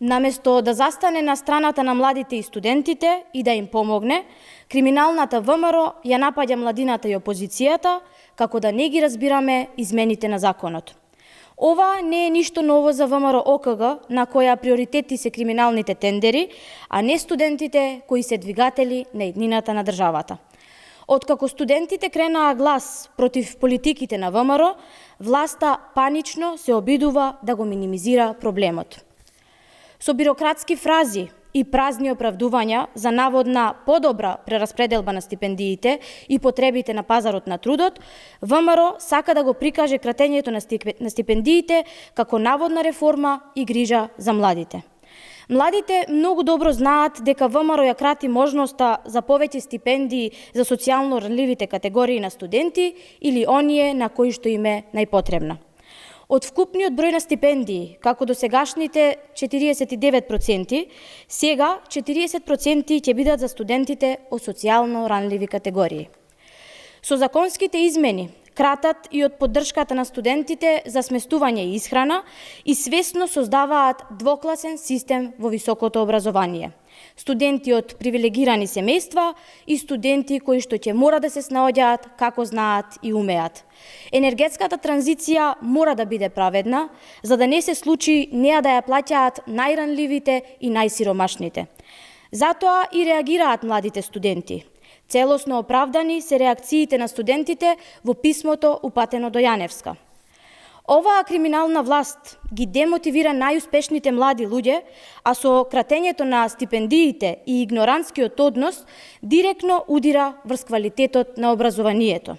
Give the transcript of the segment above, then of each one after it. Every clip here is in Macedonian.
Наместо да застане на страната на младите и студентите и да им помогне, криминалната ВМРО ја напаѓа младината и опозицијата, како да не ги разбираме измените на законот. Ова не е ништо ново за ВМРО ОКГ, на која приоритети се криминалните тендери, а не студентите кои се двигатели на иднината на државата. Откако студентите кренаа глас против политиките на ВМРО, власта панично се обидува да го минимизира проблемот. Со бирократски фрази и празни оправдувања за наводна подобра прераспределба на стипендиите и потребите на пазарот на трудот, ВМРО сака да го прикаже кратењето на стипендиите како наводна реформа и грижа за младите. Младите многу добро знаат дека ВМРО ја крати можноста за повеќе стипендии за социјално ранливите категории на студенти или оние на кои што им е најпотребна. Од вкупниот број на стипендии, како до сегашните 49%, сега 40% ќе бидат за студентите од социјално ранливи категории. Со законските измени кратат и од поддршката на студентите за сместување и исхрана и свесно создаваат двокласен систем во високото образование. Студенти од привилегирани семејства и студенти кои што ќе мора да се снаоѓаат како знаат и умеат. Енергетската транзиција мора да биде праведна, за да не се случи неа да ја плаќаат најранливите и најсиромашните. Затоа и реагираат младите студенти. Целосно оправдани се реакциите на студентите во писмото упатено до Јаневска. Оваа криминална власт ги демотивира најуспешните млади луѓе, а со кратењето на стипендиите и игнорантскиот однос директно удира врз квалитетот на образованието.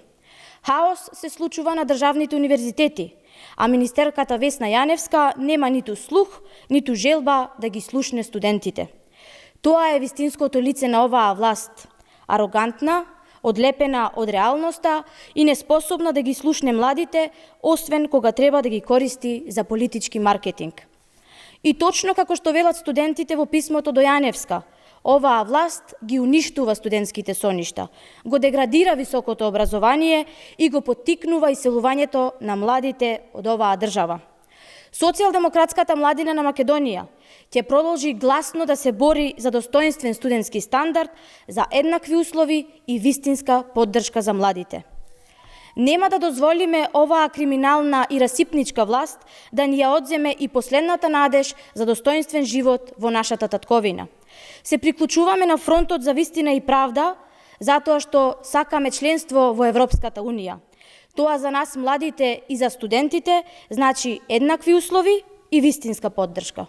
Хаос се случува на државните универзитети, а министерката Весна Јаневска нема ниту слух, ниту желба да ги слушне студентите. Тоа е вистинското лице на оваа власт. Арогантна, одлепена од реалноста и неспособна да ги слушне младите, освен кога треба да ги користи за политички маркетинг. И точно како што велат студентите во писмото до Јаневска, оваа власт ги уништува студентските соништа, го деградира високото образование и го поттикнува иселувањето на младите од оваа држава. Социјалдемократската младина на Македонија ќе продолжи гласно да се бори за достоинствен студентски стандард, за еднакви услови и вистинска поддршка за младите. Нема да дозволиме оваа криминална и расипничка власт да ни ја одземе и последната надеж за достоинствен живот во нашата татковина. Се приклучуваме на фронтот за вистина и правда, затоа што сакаме членство во Европската Унија. Тоа за нас младите и за студентите значи еднакви услови и вистинска поддршка.